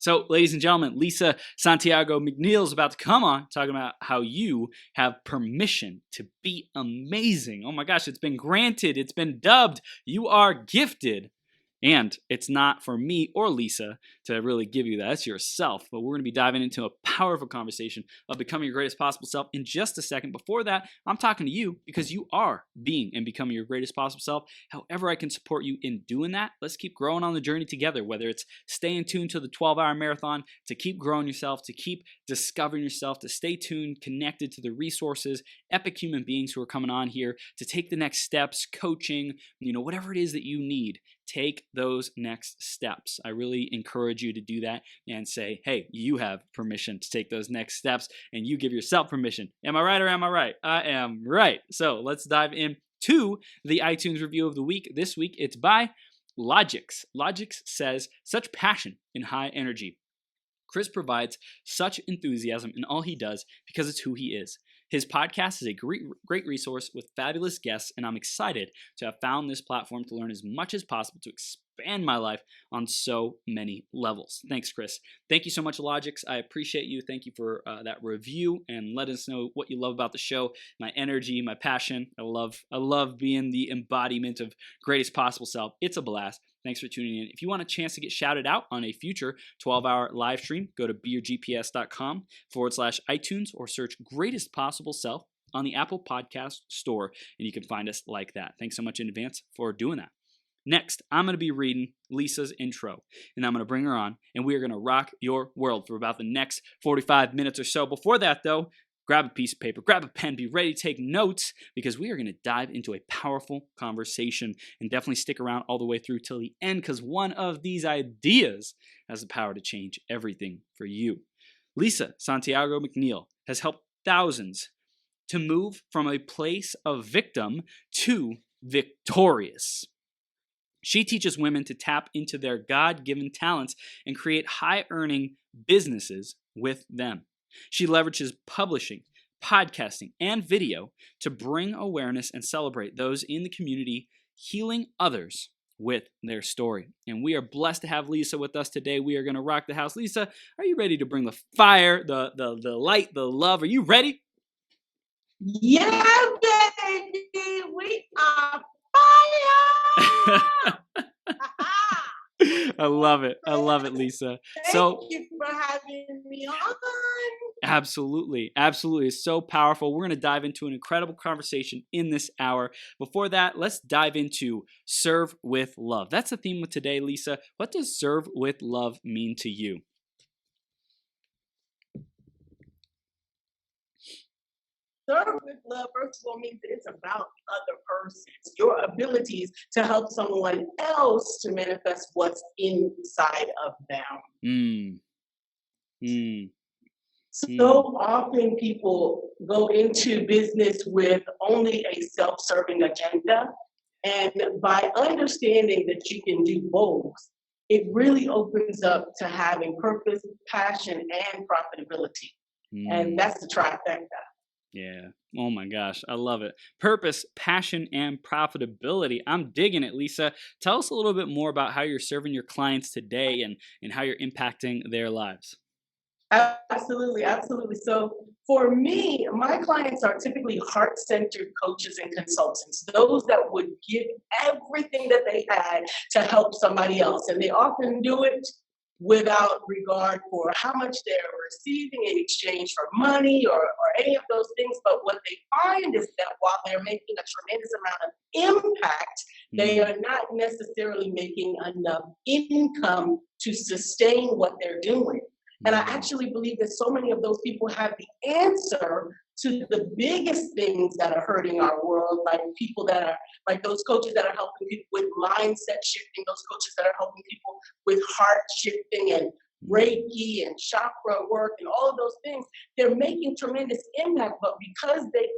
So, ladies and gentlemen, Lisa Santiago McNeill is about to come on talking about how you have permission to be amazing. Oh my gosh, it's been granted. It's been dubbed. You are gifted. And it's not for me or Lisa to really give you that. It's yourself. But we're going to be diving into a powerful conversation of becoming your greatest possible self in just a second. Before that, I'm talking to you because you are being and becoming your greatest possible self. However I can support you in doing that, let's keep growing on the journey together, whether it's staying tuned to the 12-hour marathon, to keep growing yourself, to keep discovering yourself, to stay tuned, connected to the resources, epic human beings who are coming on here, to take the next steps, coaching, whatever it is that you need. Take those next steps. I really encourage you to do that and say, hey, you have permission to take those next steps and you give yourself permission. Am I right or am I right? I am right. So let's dive into the iTunes review of the week. This week, it's by Logix. Logix says, such passion and high energy. Chris provides such enthusiasm in all he does because it's who he is. His podcast is a great resource with fabulous guests, and I'm excited to have found this platform to learn as much as possible to expand my life on so many levels. Thanks, Chris. Thank you so much, Logix. I appreciate you. Thank you for that review and let us know what you love about the show, my energy, my passion. I love being the embodiment of greatest possible self. It's a blast. Thanks for tuning in. If you want a chance to get shouted out on a future 12-hour live stream, go to beyourgps.com/iTunes or search Greatest Possible Self on the Apple Podcast Store, and you can find us like that. Thanks so much in advance for doing that. Next, I'm going to be reading Lisa's intro, and I'm going to bring her on, and we are going to rock your world for about the next 45 minutes or so. Before that, though, grab a piece of paper, grab a pen, be ready to take notes because we are going to dive into a powerful conversation, and definitely stick around all the way through till the end because one of these ideas has the power to change everything for you. Lisa Santiago McNeill has helped thousands to move from a place of victim to victorious. She teaches women to tap into their God-given talents and create high-earning businesses with them. She leverages publishing, podcasting, and video to bring awareness and celebrate those in the community, healing others with their story. And we are blessed to have Lisa with us today. We are going to rock the house. Lisa, are you ready to bring the fire, the light, the love? Are you ready? Yeah, baby. We are fire. I love it. I love it, Lisa. Thank you for having me on. Absolutely. Absolutely. It's so powerful. We're going to dive into an incredible conversation in this hour. Before that, let's dive into serve with love. That's the theme of today, Lisa. What does serve with love mean to you? Serve with love, first of all, means that it's about other persons, your abilities to help someone else to manifest what's inside of them. So often people go into business with only a self-serving agenda. And by understanding that you can do both, it really opens up to having purpose, passion, and profitability. And that's the trifecta. Yeah. Oh my gosh. I love it. Purpose, passion, and profitability. I'm digging it, Lisa. Tell us a little bit more about how you're serving your clients today and how you're impacting their lives. Absolutely. Absolutely. So for me, my clients are typically heart-centered coaches and consultants, those that would give everything that they had to help somebody else. And they often do it without regard for how much they're receiving in exchange for money or any of those things. But what they find is that while they're making a tremendous amount of impact, they are not necessarily making enough income to sustain what they're doing. And I actually believe that so many of those people have the answer to the biggest things that are hurting our world, like people that are, like those coaches that are helping people with mindset shifting, those coaches that are helping people with heart shifting and Reiki and chakra work and all of those things. They're making tremendous impact, but because they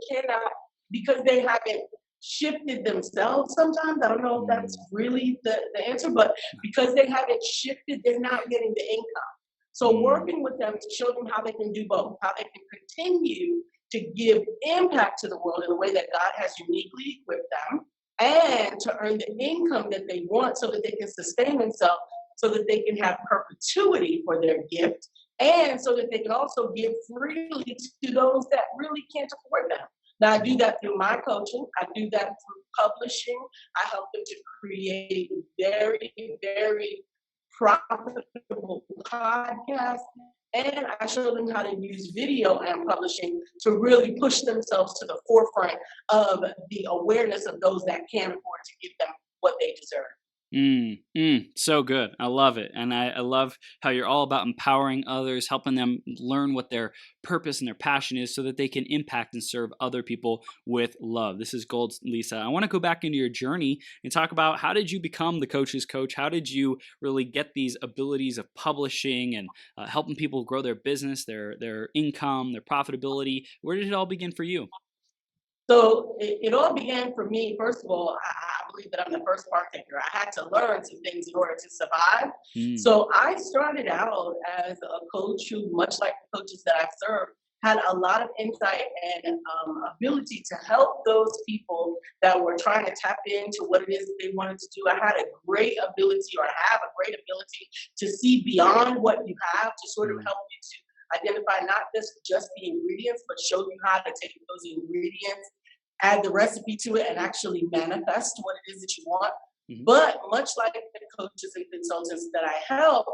haven't shifted themselves sometimes, I don't know if that's really the answer, but because they haven't shifted, they're not getting the income. So working with them to show them how they can do both, how they can continue to give impact to the world in a way that God has uniquely equipped them, and to earn the income that they want so that they can sustain themselves so that they can have perpetuity for their gift, and so that they can also give freely to those that really can't afford them. Now, I do that through my coaching. I do that through publishing. I help them to create very, very profitable podcasts. And I show them how to use video and publishing to really push themselves to the forefront of the awareness of those that can't afford to give them what they deserve. So good. I love it. And I love how you're all about empowering others, helping them learn what their purpose and their passion is so that they can impact and serve other people with love. This is gold, Lisa. I want to go back into your journey and talk about, how did you become the coach's coach? How did you really get these abilities of publishing and helping people grow their business, their income, their profitability? Where did it all begin for you? So it all began for me. First of all, I believe that I'm the first partaker. I had to learn some things in order to survive. So I started out as a coach who, much like the coaches that I've served, had a lot of insight and ability to help those people that were trying to tap into what it is that they wanted to do. I had a great ability, or I have a great ability, to see beyond what you have, to sort of help you to identify not just the ingredients, but show you how to take those ingredients, add the recipe to it, and actually manifest what it is that you want. But much like the coaches and consultants that I help,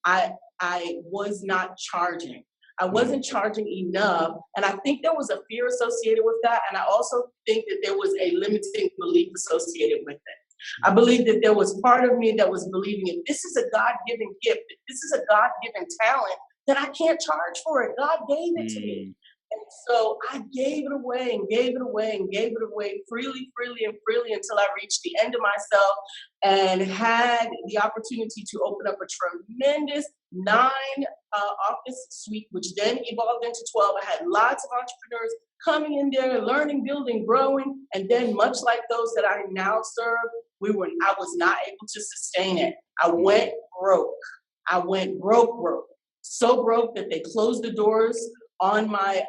I was not charging. I wasn't charging enough. And I think there was a fear associated with that. And I also think that there was a limiting belief associated with it. I believe that there was part of me that was believing, if this is a God-given gift, if this is a God-given talent, then I can't charge for it. God gave it to me. And so I gave it away and gave it away and gave it away freely, freely, and freely until I reached the end of myself and had the opportunity to open up a tremendous 9-office suite, which then evolved into 12. I had lots of entrepreneurs coming in there, learning, building, growing. And then much like those that I now serve, I was not able to sustain it. I went broke. I went broke. So broke that they closed the doors on my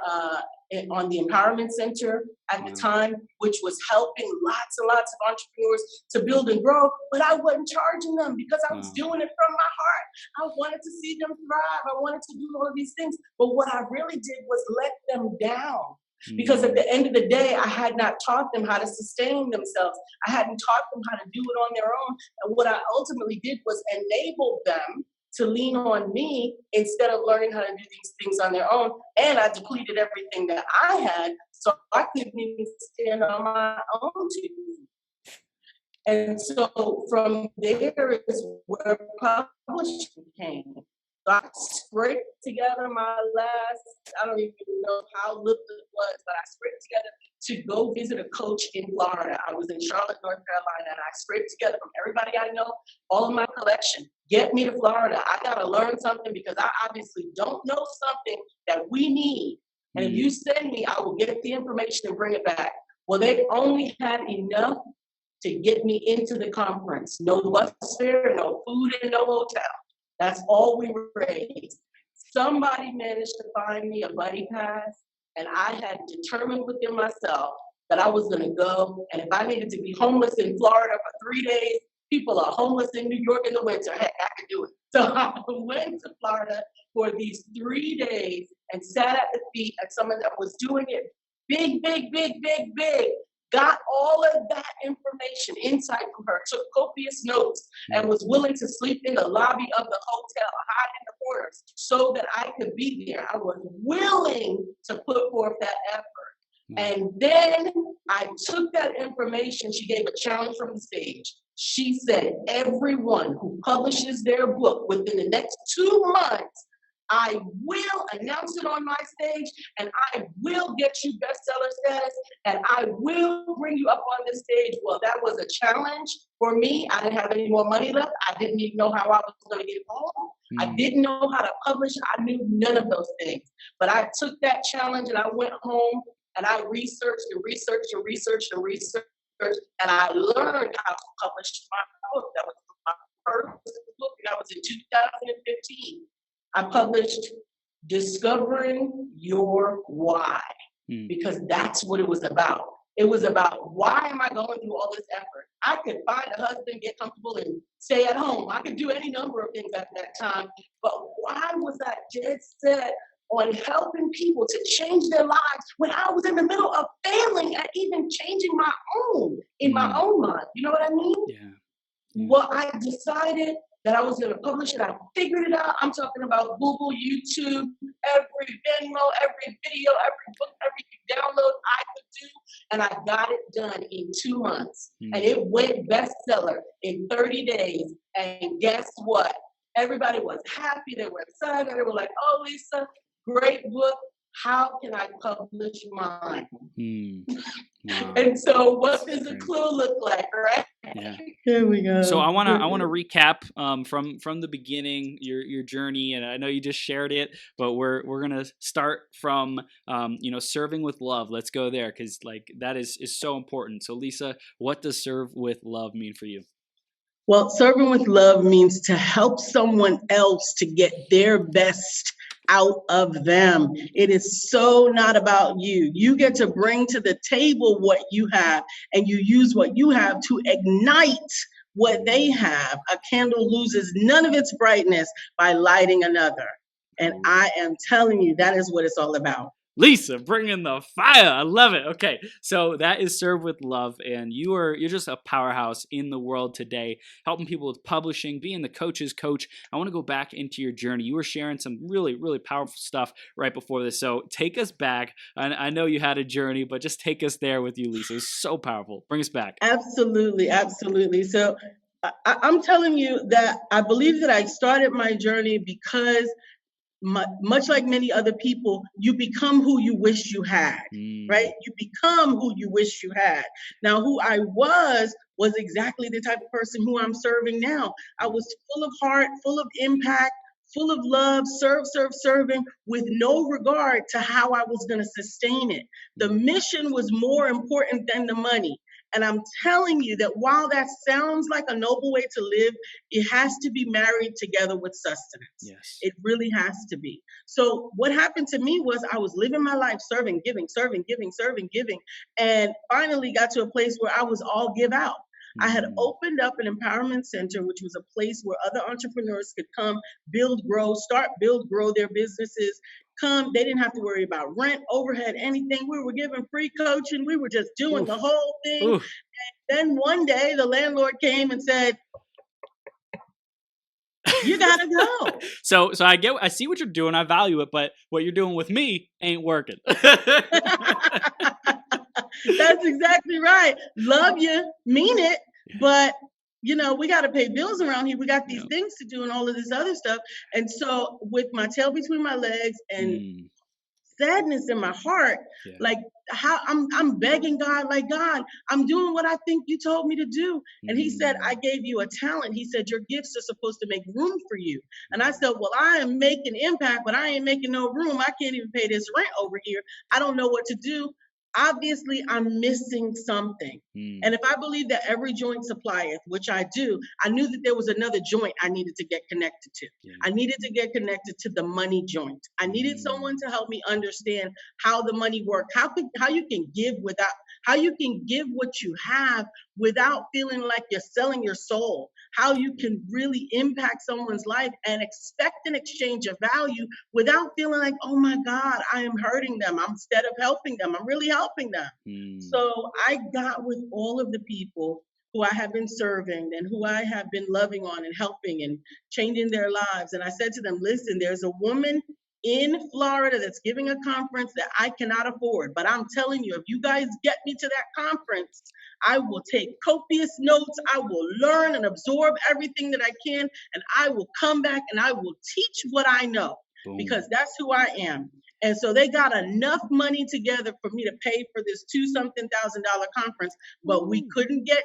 on the empowerment center at the time, which was helping lots and lots of entrepreneurs to build and grow, but I wasn't charging them because I was doing it from my heart. I wanted to see them thrive. I wanted to do all of these things, but what I really did was let them down. Because at the end of the day, I had not taught them how to sustain themselves. I hadn't taught them how to do it on their own. And what I ultimately did was enable them to lean on me instead of learning how to do these things on their own. And I depleted everything that I had, so I couldn't even stand on my own two feet. And so from there is where publishing came. So I scraped together my last, I don't even know how little it was, but I scraped together to go visit a coach in Florida. I was in Charlotte, North Carolina, and I scraped together from everybody I know, all of my collection. Get me to Florida. I got to learn something because I obviously don't know something that we need. And if you send me, I will get the information and bring it back. Well, they only had enough to get me into the conference. No bus fare, no food, and no hotel. That's all we raised. Somebody managed to find me a buddy pass, and I had determined within myself that I was going to go. And if I needed to be homeless in Florida for 3 days, people are homeless in New York in the winter. Heck, I could do it. So I went to Florida for these 3 days and sat at the feet of someone that was doing it big, got all of that information, insight from her, took copious notes, and was willing to sleep in the lobby of the hotel, hide in the corners, so that I could be there. I was willing to put forth that effort. And then I took that information. She gave a challenge from the stage. She said, everyone who publishes their book within the next 2 months, I will announce it on my stage, and I will get you bestseller status, and I will bring you up on this stage. Well, that was a challenge for me. I didn't have any more money left. I didn't even know how I was going to get home. I didn't know how to publish. I knew none of those things. But I took that challenge, and I went home, and I researched, and I learned how to publish my book. That was my first book, and that was in 2015. I published Discovering Your Why, because that's what it was about. It was about, why am I going through all this effort? I could find a husband, get comfortable, and stay at home. I could do any number of things at that time. But why was I dead set on helping people to change their lives when I was in the middle of failing at even changing my own, in my own mind? You know what I mean? Yeah. Well, I decided that I was going to publish it. I figured it out. I'm talking about Google, YouTube, every Venmo, every video, every book, every download I could do. And I got it done in 2 months. And it went bestseller in 30 days. And guess what? Everybody was happy. They were excited. They were like, oh, Lisa, great book. How can I publish mine? Wow. And so what does a clue look like, right? Yeah. Here we go. So I wanna recap from the beginning your journey, and I know you just shared it, but we're gonna start from serving with love. Let's go there, because like that is so important. So Lisa, what does serve with love mean for you? Well, serving with love means to help someone else to get their best out of them. It is so not about you. You get to bring to the table what you have, and you use what you have to ignite what they have. A candle loses none of its brightness by lighting another. And I am telling you, that is what it's all about. Lisa, bring in the fire. I love it. Okay, so that is Serve with Love, and you're just a powerhouse in the world today, helping people with publishing, being the coach's coach. I want to go back into your journey. You were sharing some really, really powerful stuff right before this, so take us back. I know you had a journey, but just take us there with you, Lisa. It's so powerful. Bring us back. Absolutely, absolutely. So I'm telling you that I believe that I started my journey because much like many other people, you become who you wish you had, right? You become who you wish you had. Now, who I was exactly the type of person who I'm serving now. I was full of heart, full of impact, full of love, serving with no regard to how I was going to sustain it. The mission was more important than the money. And I'm telling you that while that sounds like a noble way to live, it has to be married together with sustenance. Yes. It really has to be. So what happened to me was I was living my life serving, giving, and finally got to a place where I was all give out. I had opened up an empowerment center, which was a place where other entrepreneurs could come, build, grow their businesses. They didn't have to worry about rent, overhead, anything. We were giving free coaching. We were just doing the whole thing. And then one day the landlord came and said, you gotta go. So I see what you're doing. I value it, but what you're doing with me ain't working. That's exactly right. Love you, mean it, but we got to pay bills around here. We got these things to do and all of this other stuff. And so with my tail between my legs and sadness in my heart, like how I'm begging God, like, God, I'm doing what I think you told me to do. And he said, I gave you a talent. He said, your gifts are supposed to make room for you. And I said, well, I am making impact, but I ain't making no room. I can't even pay this rent over here. I don't know what to do. Obviously, I'm missing something. And if I believe that every joint supplieth, which I do, I knew that there was another joint I needed to get connected to. I needed to get connected to the money joint. I needed someone to help me understand how the money works, how you can give what you have without feeling like you're selling your soul, how you can really impact someone's life and expect an exchange of value without feeling like, oh my God, I am hurting them. Instead of helping them, I'm really helping them. So I got with all of the people who I have been serving and who I have been loving on and helping and changing their lives. And I said to them, listen, there's a woman in Florida that's giving a conference that I cannot afford. But I'm telling you, if you guys get me to that conference, I will take copious notes. I will learn and absorb everything that I can. And I will come back and I will teach what I know. Because that's who I am. And so they got enough money together for me to pay for this $2,000 conference, but we couldn't get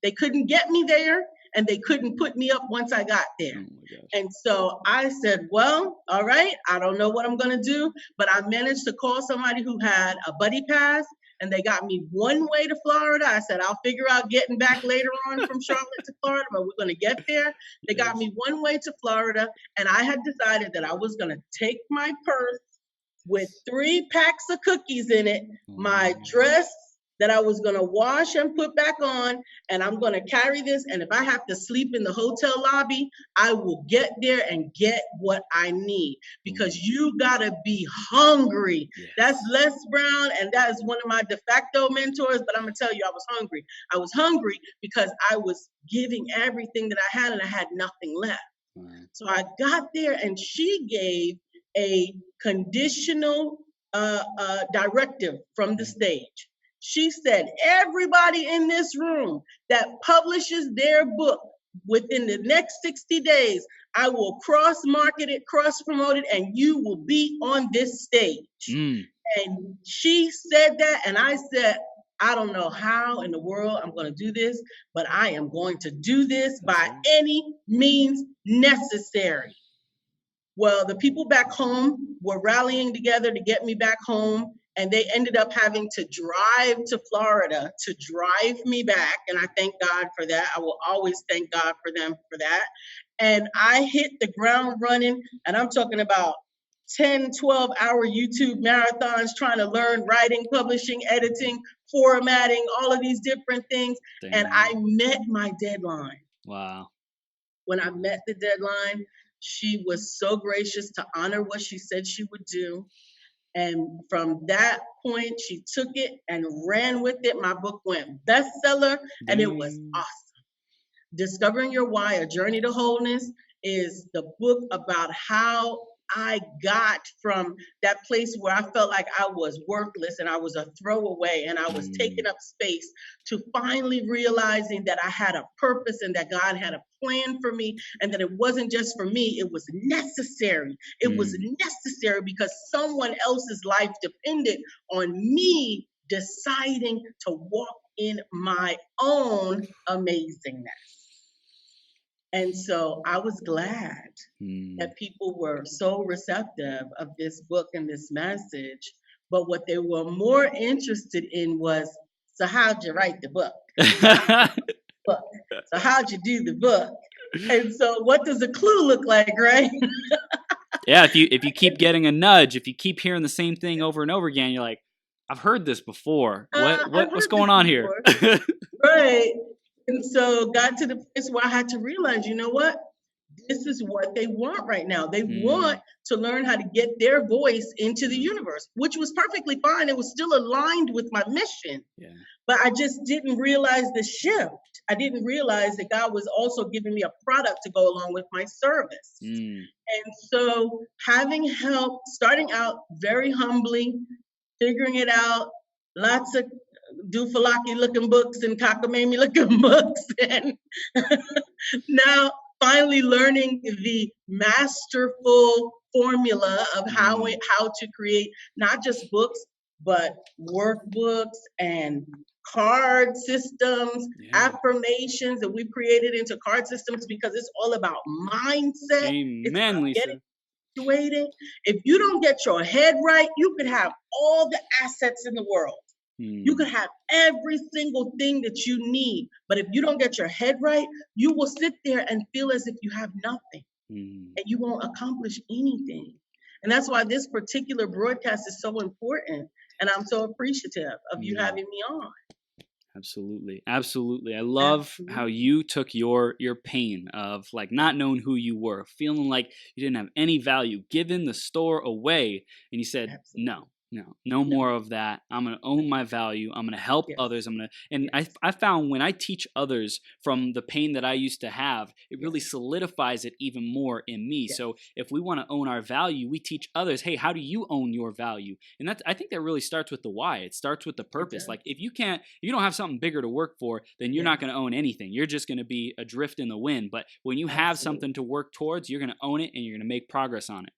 they couldn't get me there, and they couldn't put me up once I got there. And so I said, well, all right, I don't know what I'm gonna do, but I managed to call somebody who had a buddy pass, and they got me one way to Florida. I said, I'll figure out getting back later on from Charlotte to Florida, but we're going to get there. They got me one way to Florida, and I had decided that I was going to take my purse, with 3 packs of cookies in it, my Mm. dress that I was going to wash and put back on, and I'm going to carry this. And if I have to sleep in the hotel lobby, I will get there and get what I need, because you got to be hungry. Yes. That's Les Brown, and that is one of my de facto mentors. But I'm going to tell you, I was hungry. I was hungry because I was giving everything that I had, and I had nothing left. So I got there, and she gave a conditional directive from the stage. She said, everybody in this room that publishes their book within the next 60 days, I will cross-market it, cross-promote it, and you will be on this stage. And she said that, and I said, I don't know how in the world I'm going to do this, but I am going to do this by any means necessary. Well, the people back home were rallying together to get me back home, and they ended up having to drive to Florida to drive me back. And I thank God for that. I will always thank God for them for that. And I hit the ground running, and I'm talking about 10, 12-hour YouTube marathons trying to learn writing, publishing, editing, formatting, all of these different things. Damn. And I met my deadline. Wow. When I met the deadline, she was so gracious to honor what she said she would do. And from that point, she took it and ran with it. My book went bestseller, and it was awesome. Discovering Your Why, A Journey to Wholeness, is the book about how I got from that place where I felt like I was worthless and I was a throwaway and I was taking up space, to finally realizing that I had a purpose and that God had a plan for me, and that it wasn't just for me, it was necessary. It was necessary because someone else's life depended on me deciding to walk in my own amazingness. And so I was glad that people were so receptive of this book and this message. But what they were more interested in was, so how'd you write the book? So how'd you do the book? And so what does a clue look like, right? Yeah, if you keep getting a nudge, if you keep hearing the same thing over and over again, you're like, I've heard this before. What's going on here? Right. And so got to the place where I had to realize, you know what? This is what they want right now. They want to learn how to get their voice into the universe, which was perfectly fine. It was still aligned with my mission. Yeah. But I just didn't realize the shift. I didn't realize that God was also giving me a product to go along with my service. And so having help, starting out very humbly, figuring it out, lots of doofalaki looking books and cockamamie looking books, and now finally learning the masterful formula of how to create not just books, but workbooks and card systems, affirmations that we created into card systems, because it's all about mindset. Amen, Lisa. Getting situated. If you don't get your head right, you could have all the assets in the world. You could have every single thing that you need, but if you don't get your head right, you will sit there and feel as if you have nothing, and you won't accomplish anything. And that's why this particular broadcast is so important, and I'm so appreciative of you having me on. Absolutely. Absolutely. I love how you took your pain of like not knowing who you were, feeling like you didn't have any value, giving the store away, and you said, no more of that. I'm going to own my value. I'm going to help others. I found when I teach others from the pain that I used to have, it really solidifies it even more in me. So if we want to own our value, we teach others, hey, how do you own your value? And I think that really starts with the why. It starts with the purpose. Like if you don't have something bigger to work for, then you're not going to own anything. You're just going to be adrift in the wind. But when you have something to work towards, you're going to own it and you're going to make progress on it.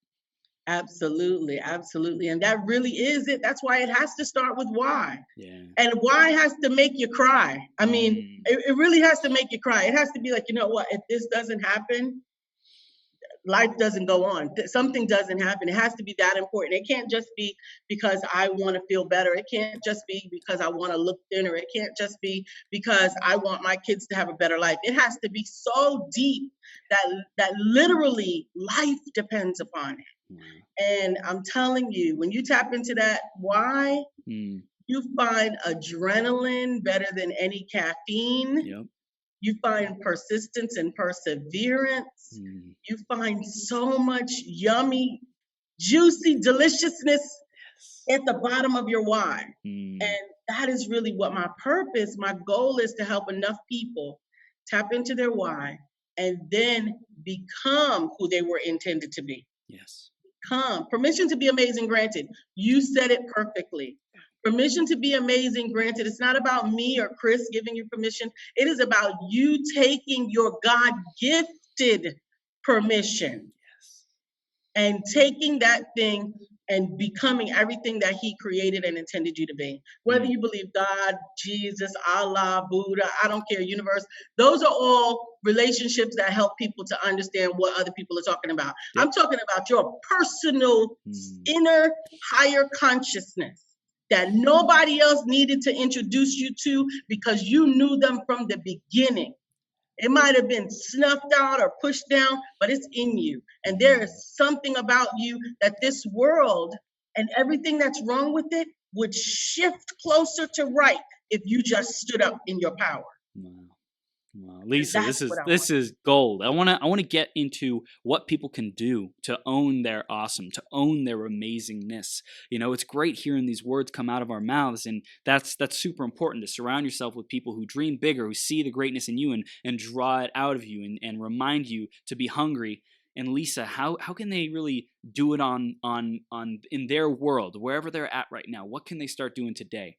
Absolutely, absolutely. And that really is it. That's why it has to start with why. Yeah. And why has to make you cry. I mean, it really has to make you cry. It has to be like, you know what, if this doesn't happen, life doesn't go on. Something doesn't happen. It has to be that important. It can't just be because I want to feel better. It can't just be because I want to look thinner. It can't just be because I want my kids to have a better life. It has to be so deep that literally life depends upon it. And I'm telling you, when you tap into that why, you find adrenaline better than any caffeine. Yep. You find persistence and perseverance. You find so much yummy, juicy deliciousness at the bottom of your why. And that is really what my purpose, my goal is, to help enough people tap into their why and then become who they were intended to be. Yes. Permission to be amazing granted. You said it perfectly. Permission to be amazing granted. It's not about me or Chris giving you permission. It is about you taking your God-gifted permission and taking that thing and becoming everything that he created and intended you to be. Whether you believe God, Jesus, Allah, Buddha, I don't care, universe, those are all relationships that help people to understand what other people are talking about. Yep. I'm talking about your personal inner higher consciousness that nobody else needed to introduce you to because you knew them from the beginning. It might have been snuffed out or pushed down, but it's in you. And there is something about you that this world and everything that's wrong with it would shift closer to right if you just stood up in your power. Wow, Lisa, this is gold. I want to get into what people can do to own their awesome, to own their amazingness. You know, it's great hearing these words come out of our mouths, and that's super important, to surround yourself with people who dream bigger, who see the greatness in you and draw it out of you and remind you to be hungry. And Lisa, how can they really do it on in their world, wherever they're at right now? What can they start doing today?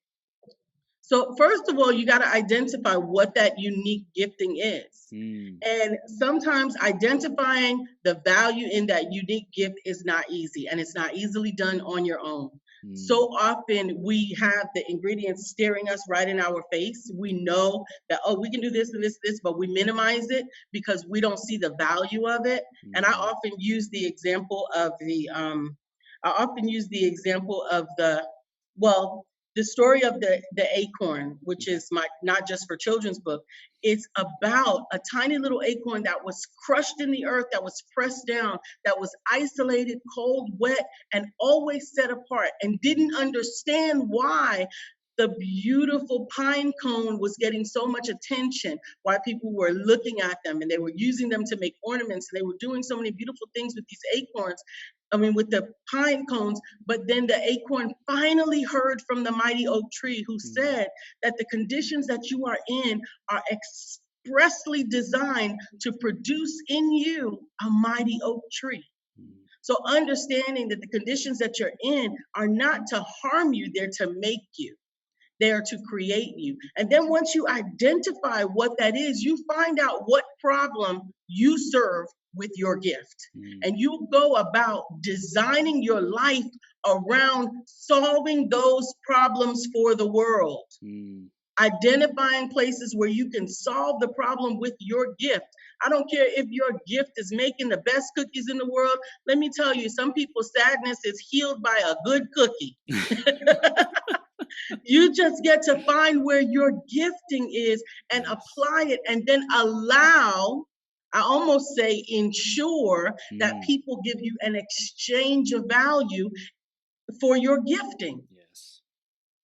So first of all, you got to identify what that unique gifting is. And sometimes identifying the value in that unique gift is not easy, and it's not easily done on your own. So often we have the ingredients staring us right in our face. We know that, oh, we can do this and this, but we minimize it because we don't see the value of it. And I often use the example of the story of the acorn, which is my not just for children's book. It's about a tiny little acorn that was crushed in the earth, that was pressed down, that was isolated, cold, wet, and always set apart, and didn't understand why the beautiful pine cone was getting so much attention, why people were looking at them and they were using them to make ornaments, and they were doing so many beautiful things with these acorns. With the pine cones, but then the acorn finally heard from the mighty oak tree, who said that the conditions that you are in are expressly designed to produce in you a mighty oak tree. So understanding that the conditions that you're in are not to harm you, they're to make you. They are to create you. And then once you identify what that is, you find out what problem you serve with your gift. And you go about designing your life around solving those problems for the world. Identifying places where you can solve the problem with your gift. I don't care if your gift is making the best cookies in the world. Let me tell you, some people's sadness is healed by a good cookie. You just get to find where your gifting is and apply it, and then allow, I almost say ensure, that people give you an exchange of value for your gifting. Yes.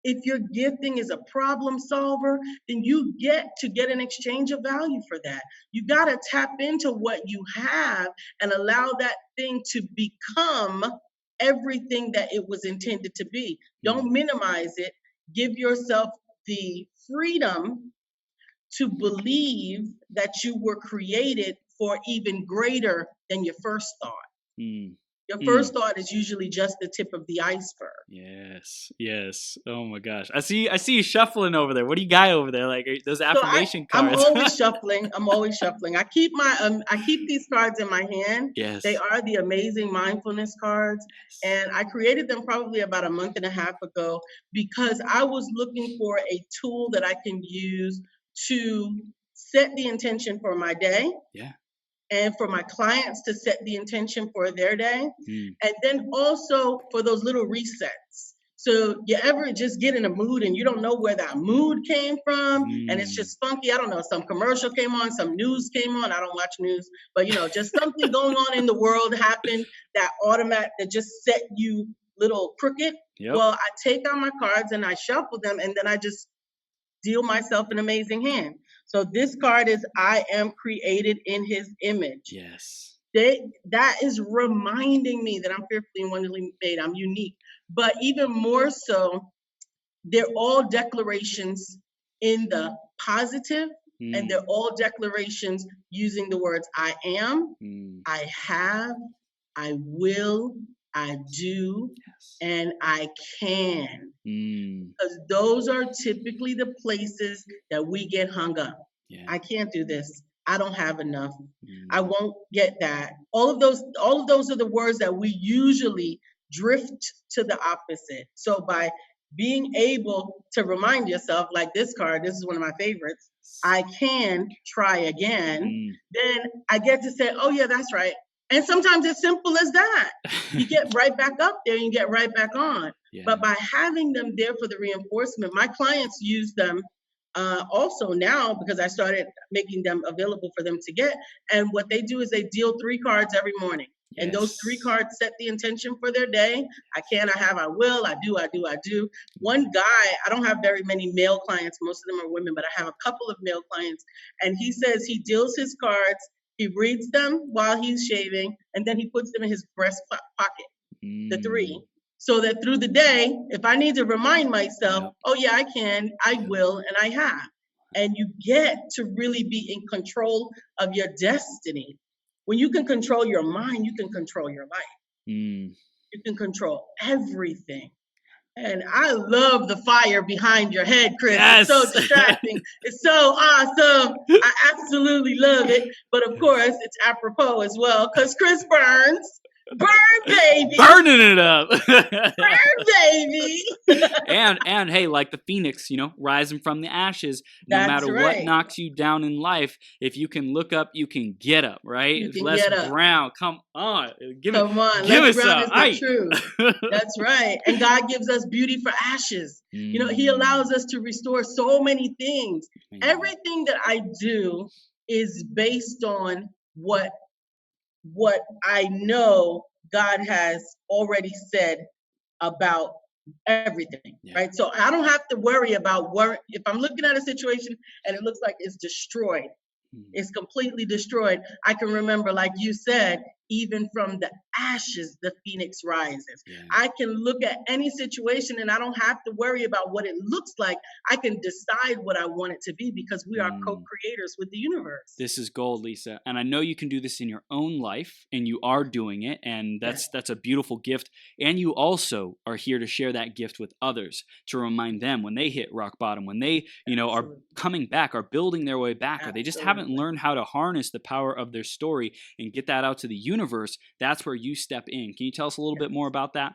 If your gifting is a problem solver, then you get an exchange of value for that. You got to tap into what you have and allow that thing to become everything that it was intended to be. Don't minimize it. Give yourself the freedom to believe that you were created for even greater than your first thought. Your first thought is usually just the tip of the iceberg. Yes. Oh my gosh. I see you shuffling over there. What do you got over there? Like those affirmation cards? I'm always shuffling. I keep these cards in my hand. Yes. They are the amazing mindfulness cards. Yes. And I created them probably about a month and a half ago because I was looking for a tool that I can use to set the intention for my day. Yeah. And for my clients to set the intention for their day. And then also for those little resets. So you ever just get in a mood and you don't know where that mood came from, and it's Mm. just funky? I don't know. Some commercial came on, some news came on. I don't watch news, but just something going on in the world happened that just set you little crooked. Yep. Well, I take out my cards and I shuffle them, and then I just deal myself an amazing hand. So this card is I am created in his image. Yes. That is reminding me that I'm fearfully and wonderfully made. I'm unique. But even more so, they're all declarations in the positive, and they're all declarations using the words I am, I have, I will, I do, Yes. and I can. Because those are typically the places that we get hung up. Yeah. I can't do this. I don't have enough. I won't get that. All of those are the words that we usually drift to the opposite. So by being able to remind yourself, like this card, this is one of my favorites, I can try again, then I get to say, oh yeah, that's right. And sometimes it's simple as that. You get right back up there and you get right back on. Yeah. But by having them there for the reinforcement, my clients use them also now, because I started making them available for them to get. And what they do is they deal 3 cards every morning. Yes. And those 3 cards set the intention for their day. I can, I have, I will, I do, I do, I do. One guy, I don't have very many male clients. Most of them are women, but I have a couple of male clients. And he says he deals his cards, he reads them while he's shaving, and then he puts them in his breast pocket, the 3. So that through the day, if I need to remind myself, oh yeah, I can, I will, and I have. And you get to really be in control of your destiny. When you can control your mind, you can control your life. You can control everything. And I love the fire behind your head, Chris. Yes. It's so distracting. It's so awesome. I absolutely love it. But of course, it's apropos as well, because Chris burns. Burn, baby. Burning it up. Burn, baby. and hey, like the phoenix, rising from the ashes, no matter what knocks you down in life, if you can look up, you can get up, right? You can Les get up. Brown, come on. Give Les Brown is the truth. That's That's right. And God gives us beauty for ashes. He allows us to restore so many things. Everything that I do is based on what I know God has already said about everything, right? So I don't have to worry about if I'm looking at a situation and it looks like it's destroyed, it's completely destroyed. I can remember, like you said, even from the ashes, the phoenix rises. Yeah. I can look at any situation and I don't have to worry about what it looks like. I can decide what I want it to be because we are co-creators with the universe. This is gold, Lisa. And I know you can do this in your own life, and you are doing it. And that's a beautiful gift. And you also are here to share that gift with others, to remind them when they hit rock bottom, when they, are coming back, are building their way back, or they just haven't learned how to harness the power of their story and get that out to the universe. That's where you step in. Can you tell us a little bit more about that?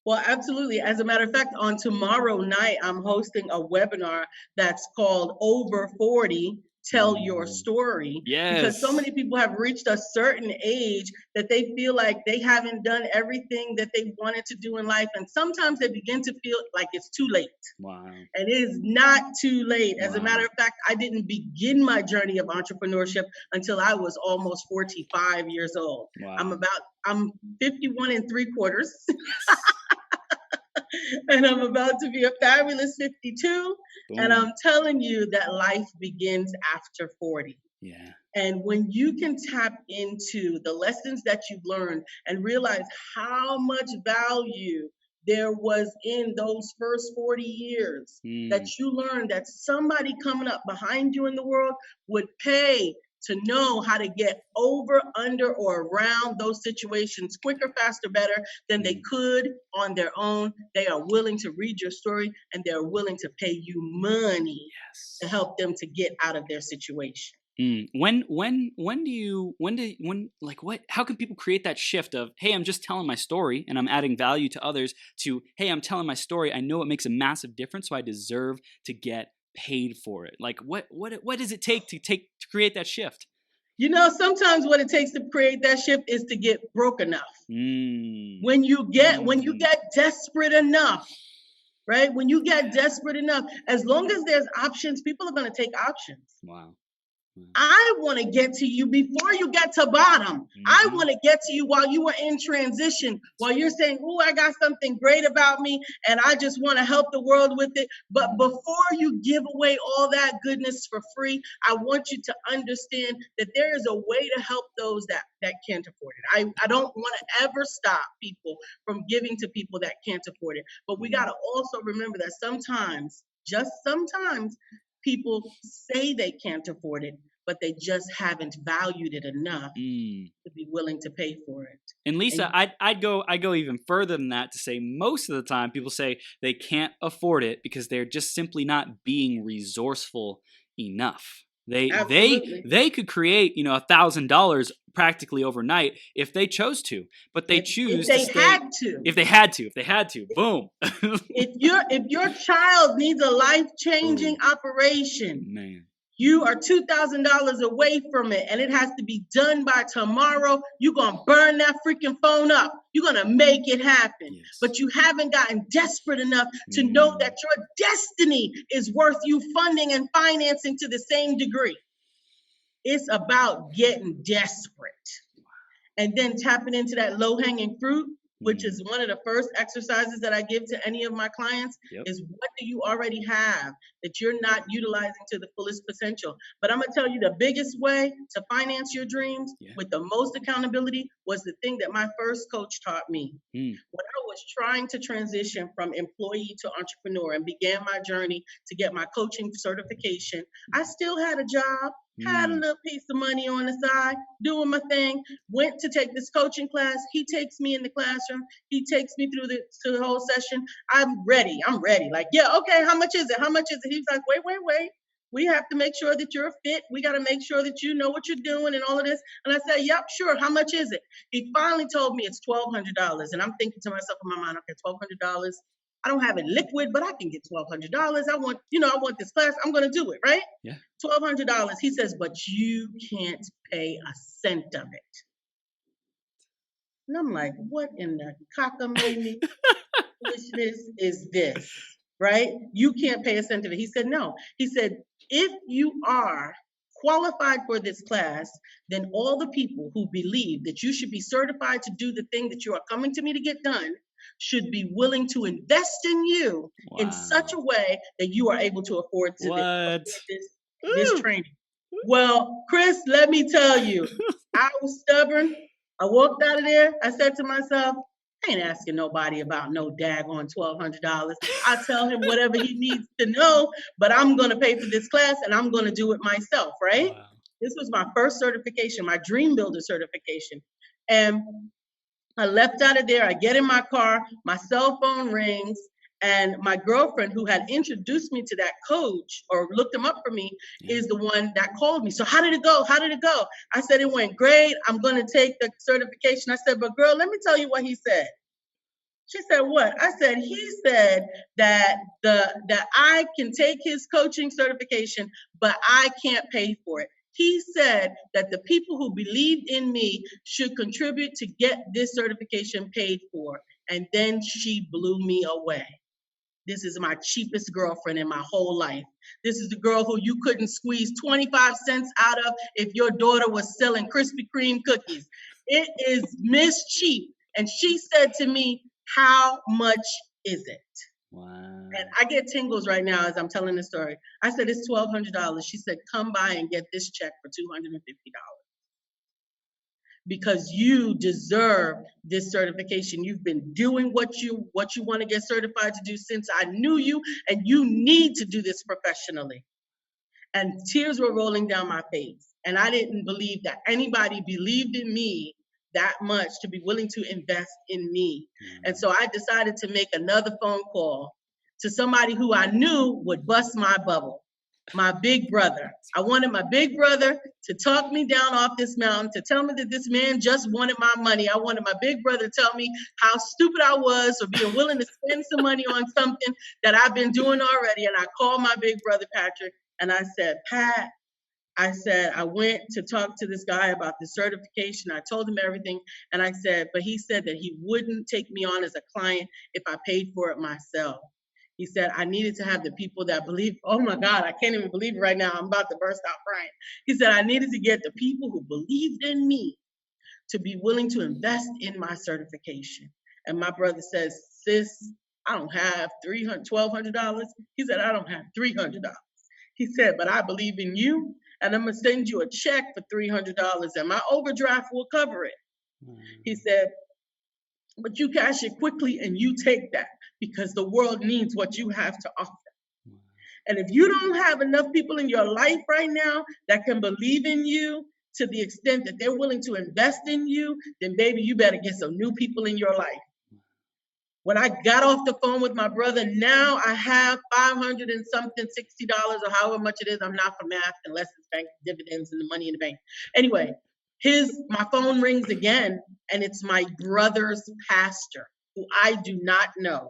Well, absolutely. As a matter of fact, on tomorrow night, I'm hosting a webinar that's called Over 40, Tell Your Story. Yes. Because so many people have reached a certain age that they feel like they haven't done everything that they wanted to do in life. And sometimes they begin to feel like it's too late. Wow. And it is not too late. As a matter of fact, I didn't begin my journey of entrepreneurship until I was almost 45 years old. Wow. I'm 51 3/4. And I'm about to be a fabulous 52. Boom. And I'm telling you that life begins after 40. Yeah. And when you can tap into the lessons that you've learned and realize how much value there was in those first 40 years that you learned that somebody coming up behind you in the world would pay to know how to get over, under, or around those situations quicker, faster, better than they could on their own. They are willing to read your story and they're willing to pay you money to help them to get out of their situation. How can people create that shift of, hey, I'm just telling my story and I'm adding value to others, to, hey, I'm telling my story, I know it makes a massive difference, so I deserve to get paid for it? Like, what does it take to create that shift? Sometimes what it takes to create that shift is to get broke enough. When you get desperate enough right? When you get desperate enough, as long as there's options, people are going to take options. Wow. I want to get to you before you get to bottom. I want to get to you while you are in transition, while you're saying, oh, I got something great about me and I just want to help the world with it. But before you give away all that goodness for free, I want you to understand that there is a way to help those that can't afford it. I don't want to ever stop people from giving to people that can't afford it. But we got to also remember that sometimes, just sometimes, people say they can't afford it, but they just haven't valued it enough to be willing to pay for it. And Lisa, I'd go even further than that to say most of the time people say they can't afford it because they're just simply not being resourceful enough. They could create, $1,000 practically overnight if they chose to, but they choose if they had to. Boom. if your child needs a life-changing operation, man, you are $2,000 away from it, and it has to be done by tomorrow. You're going to burn that freaking phone up. You're going to make it happen. Yes. But you haven't gotten desperate enough to know that your destiny is worth you funding and financing to the same degree. It's about getting desperate and then tapping into that low-hanging fruit, which is one of the first exercises that I give to any of my clients, is what do you already have that you're not utilizing to the fullest potential? But I'm going to tell you the biggest way to finance your dreams with the most accountability was the thing that my first coach taught me. When I was trying to transition from employee to entrepreneur and began my journey to get my coaching certification, I still had a job. Had a little piece of money on the side, doing my thing, went to take this coaching class. He takes me in the classroom. He takes me through the whole session. I'm ready. Like, yeah, okay, how much is it? He was like, wait. We have to make sure that you're fit. We got to make sure that you know what you're doing and all of this. And I said, yep, sure. How much is it? He finally told me it's $1,200. And I'm thinking to myself in my mind, okay, $1,200. I don't have it liquid, but I can get $1,200. I want this class. I'm going to do it, right? Yeah. $1,200. He says, but you can't pay a cent of it. And I'm like, what in the cockamamie foolishness is this, right? You can't pay a cent of it. He said, no. He said, if you are qualified for this class, then all the people who believe that you should be certified to do the thing that you are coming to me to get done should be willing to invest in you in such a way that you are able to afford this training. Well, Chris, let me tell you, I was stubborn. I walked out of there. I said to myself, I ain't asking nobody about no daggone $1,200. I tell him whatever he needs to know, but I'm going to pay for this class and I'm going to do it myself, right? Wow. This was my first certification, my Dream Builder certification. And I left out of there. I get in my car, my cell phone rings, and my girlfriend who had introduced me to that coach or looked him up for me is the one that called me. So how did it go? I said, it went great. I'm going to take the certification. I said, but girl, let me tell you what he said. She said, what? I said, he said that I can take his coaching certification, but I can't pay for it. He said that the people who believed in me should contribute to get this certification paid for. And then she blew me away. This is my cheapest girlfriend in my whole life. This is the girl who you couldn't squeeze 25 cents out of if your daughter was selling Krispy Kreme cookies. It is Miss Cheap. And she said to me, how much is it? Wow. And I get tingles right now as I'm telling the story. I said, it's $1,200. She said, come by and get this check for $250. Because you deserve this certification. You've been doing what you want to get certified to do since I knew you, and you need to do this professionally. And tears were rolling down my face. And I didn't believe that anybody believed in me that much to be willing to invest in me. And so I decided to make another phone call to somebody who I knew would bust my bubble. My big brother. I wanted my big brother to talk me down off this mountain, to tell me that this man just wanted my money. I wanted my big brother to tell me how stupid I was for being willing to spend some money on something that I've been doing already. And I called my big brother, Patrick, and I said, Pat, I went to talk to this guy about the certification. I told him everything. And I said, but he said that he wouldn't take me on as a client if I paid for it myself. He said, I needed to have the people that believe. Oh my God, I can't even believe it right now. I'm about to burst out crying. He said, I needed to get the people who believed in me to be willing to invest in my certification. And my brother says, sis, I don't have $1,200. He said, I don't have $300. He said, but I believe in you, and I'm gonna send you a check for $300, and my overdraft will cover it. He said, but you cash it quickly and you take that, because the world needs what you have to offer. And if you don't have enough people in your life right now that can believe in you to the extent that they're willing to invest in you, then baby, you better get some new people in your life. When I got off the phone with my brother, now I have $500 and something, $60 or however much it is. I'm not for math unless it's bank dividends and the money in the bank. Anyway, my phone rings again, and it's my brother's pastor, who I do not know.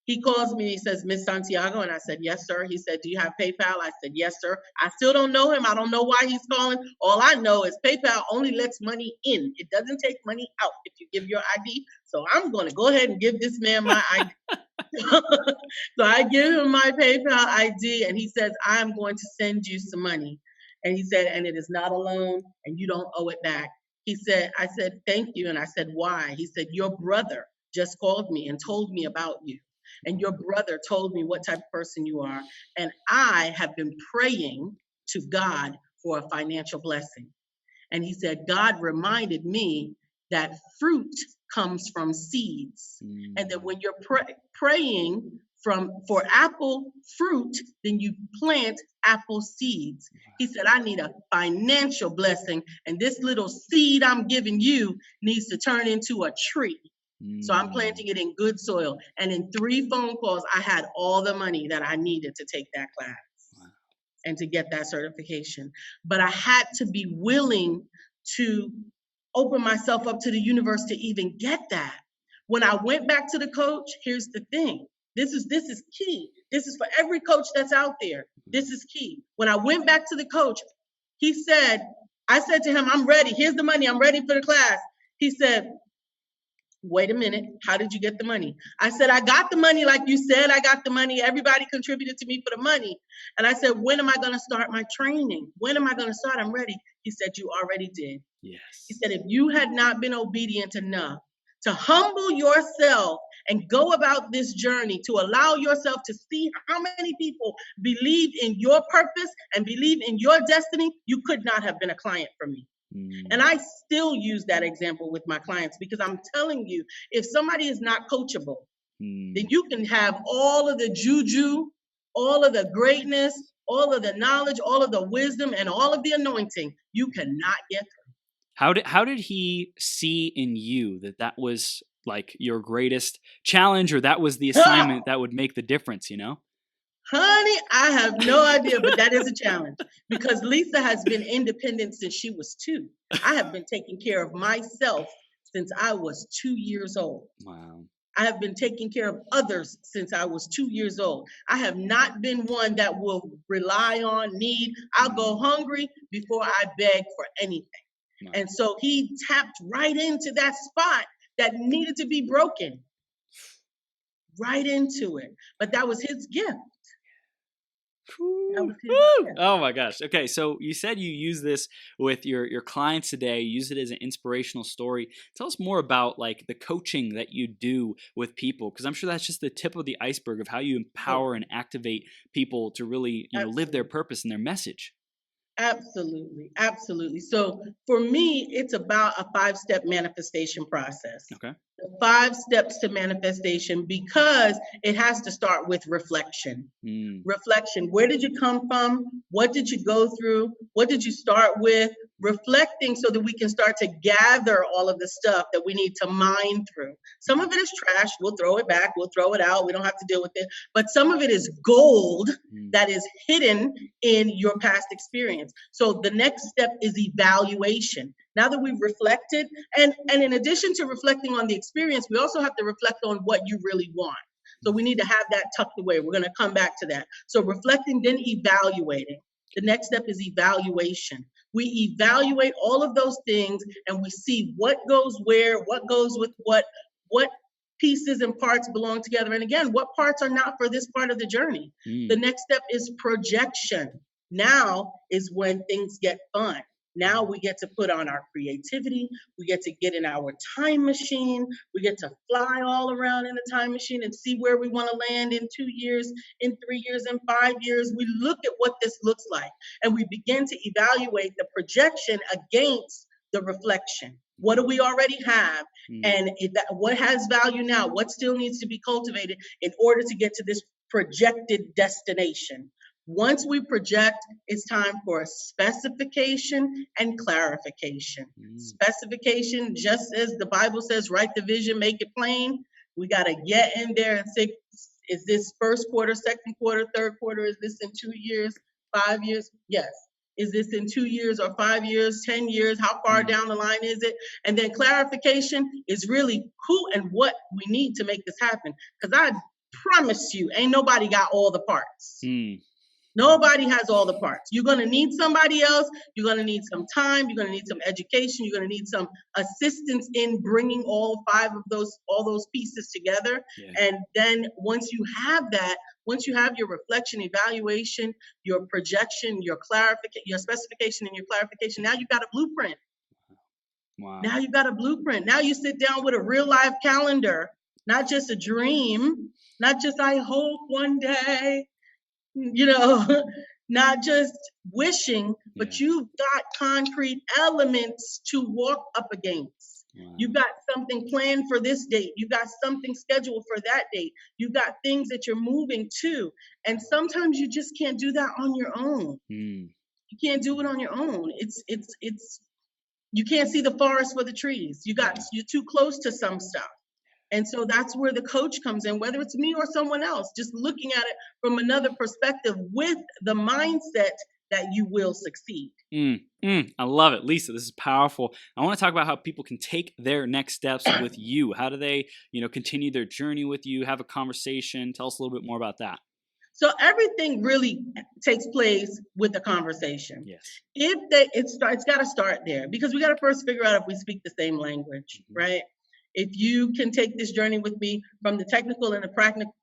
He calls me and he says, Miss Santiago, and I said, yes, sir. He said, do you have PayPal? I said, yes, sir. I still don't know him. I don't know why he's calling. All I know is PayPal only lets money in. It doesn't take money out if you give your ID. So I'm going to go ahead and give this man my ID. So I give him my PayPal ID, and he says, I'm going to send you some money. And he said, and it is not a loan, and you don't owe it back. He said, I said, thank you. And I said, why? He said, your brother just called me and told me about you. And your brother told me what type of person you are. And I have been praying to God for a financial blessing. And he said, God reminded me that fruit comes from seeds. And that when you're praying for apple fruit, then you plant apple seeds. He said, I need a financial blessing. And this little seed I'm giving you needs to turn into a tree. So I'm planting it in good soil. And in 3 phone calls, I had all the money that I needed to take that class and to get that certification. But I had to be willing to open myself up to the universe to even get that. When I went back to the coach, here's the thing. This is key. This is for every coach that's out there. This is key. When I went back to the coach, I said to him, I'm ready. Here's the money. I'm ready for the class. He said, wait a minute, how did you get the money? I said, I got the money like you said, I got the money. Everybody contributed to me for the money. And I said, when am I going to start my training? When am I going to start? I'm ready. He said, you already did. Yes. He said, if you had not been obedient enough to humble yourself and go about this journey, to allow yourself to see how many people believe in your purpose and believe in your destiny, you could not have been a client for me. And I still use that example with my clients, because I'm telling you, if somebody is not coachable, then you can have all of the juju, all of the greatness, all of the knowledge, all of the wisdom, and all of the anointing. You cannot get through. How did he see in you that was like your greatest challenge, or that was the assignment that would make the difference, you know? Honey, I have no idea, but that is a challenge, because Lisa has been independent since she was 2. I have been taking care of myself since I was 2 years old. Wow. I have been taking care of others since I was 2 years old. I have not been one that will rely on need. I'll go hungry before I beg for anything. Wow. And so he tapped right into that spot that needed to be broken. Right into it. But that was his gift. Oh my gosh. Okay, so you said you use this with your clients today, use it as an inspirational story. Tell us more about like the coaching that you do with people, because I'm sure that's just the tip of the iceberg of how you empower and activate people to really, live their purpose and their message. Absolutely. Absolutely. So for me, it's about a 5-step manifestation process. Okay. The 5 steps to manifestation, because it has to start with reflection. Reflection. Where did you come from? What did you go through? What did you start with? Reflecting so that we can start to gather all of the stuff that we need to mine through. Some of it is trash. We'll throw it back. We'll throw it out. We don't have to deal with it. But some of it is gold that is hidden in your past experience. So the next step is evaluation. Now that we've reflected, and in addition to reflecting on the experience, we also have to reflect on what you really want. So we need to have that tucked away. We're going to come back to that. So reflecting, then evaluating. The next step is evaluation. We evaluate all of those things, and we see what goes where, what goes with what pieces and parts belong together. And again, what parts are not for this part of the journey? The next step is projection. Now is when things get fun. Now we get to put on our creativity. We get to get in our time machine. We get to fly all around in the time machine and see where we want to land in 2 years, in 3 years, in 5 years. We look at what this looks like and we begin to evaluate the projection against the reflection. What do we already have? And what has value now? What still needs to be cultivated in order to get to this projected destination? Once we project, it's time for specification and clarification. Specification, just as the Bible says, write the vision, make it plain. We got to get in there and say, is this first quarter, second quarter, third quarter? Is this in 2 years, 5 years? Yes. Is this in 2 years or 5 years, 10 years? How far down the line is it? And then clarification is really who and what we need to make this happen. Because I promise you, ain't nobody got all the parts. Nobody has all the parts. You're going to need somebody else. You're going to need some time. You're going to need some education. You're going to need some assistance in bringing all those pieces together. Yeah. And then once you have that, once you have your reflection, evaluation, your projection, your clarification, your specification and your clarification, now you've got a blueprint. Wow. Now you've got a blueprint. Now you sit down with a real life calendar, not just a dream, not just I hope one day, not just wishing, but you've got concrete elements to walk up against. Wow. You've got something planned for this date. You've got something scheduled for that date. You've got things that you're moving to. And sometimes you just can't do that on your own. You can't do it on your own. It's you can't see the forest for the trees. You're too close to some stuff. And so that's where the coach comes in, whether it's me or someone else, just looking at it from another perspective with the mindset that you will succeed. I love it. Lisa, this is powerful. I want to talk about how people can take their next steps with you. How do they, continue their journey with you, have a conversation? Tell us a little bit more about that. So everything really takes place with the conversation. Yes. It's got to start there, because we got to first figure out if we speak the same language, right? If you can take this journey with me from the technical and the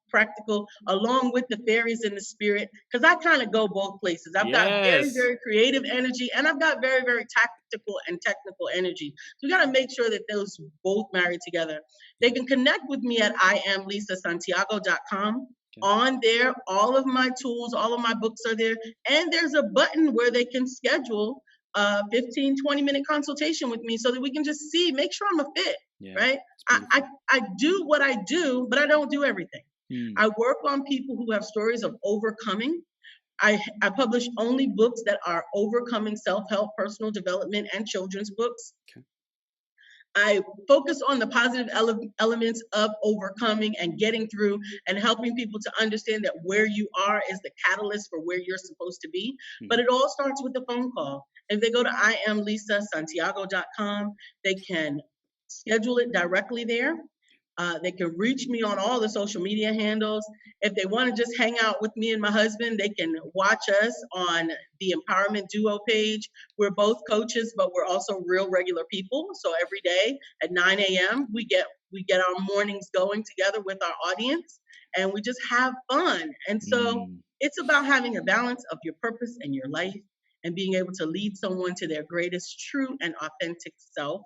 practical, along with the fairies and the spirit, because I kind of go both places. I've got very, very creative energy, and I've got very, very tactical and technical energy. So we got to make sure that those both marry together. They can connect with me at IamLisaSantiago.com. On there, all of my tools, all of my books are there. And there's a button where they can schedule a 15, 20-minute consultation with me so that we can just make sure I'm a fit, right? I do what I do, but I don't do everything. I work on people who have stories of overcoming. I publish only books that are overcoming self-help, personal development, and children's books. Okay. I focus on the positive elements of overcoming and getting through, and helping people to understand that where you are is the catalyst for where you're supposed to be. But it all starts with a phone call. If they go to IamLisaSantiago.com, they can schedule it directly there. They can reach me on all the social media handles. If they want to just hang out with me and my husband, they can watch us on the Empowerment Duo page. We're both coaches, but we're also real regular people. So every day at 9 a.m., we get our mornings going together with our audience, and we just have fun. And so it's about having a balance of your purpose and your life, and being able to lead someone to their greatest, true, and authentic self.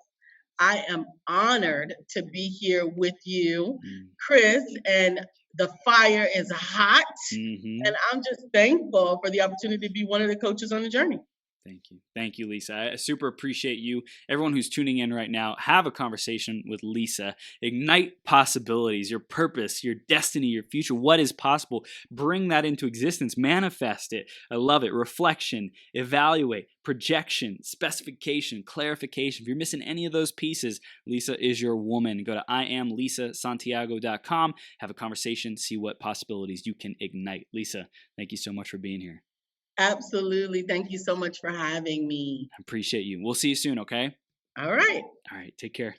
I am honored to be here with you, Chris, and the fire is hot. And I'm just thankful for the opportunity to be one of the coaches on the journey. Thank you. Thank you, Lisa. I super appreciate you. Everyone who's tuning in right now, have a conversation with Lisa. Ignite possibilities, your purpose, your destiny, your future, what is possible. Bring that into existence. Manifest it. I love it. Reflection, evaluate, projection, specification, clarification. If you're missing any of those pieces, Lisa is your woman. Go to IamLisaSantiago.com. Have a conversation. See what possibilities you can ignite. Lisa, thank you so much for being here. Absolutely. Thank you so much for having me. I appreciate you. We'll see you soon, okay? All right. All right. Take care.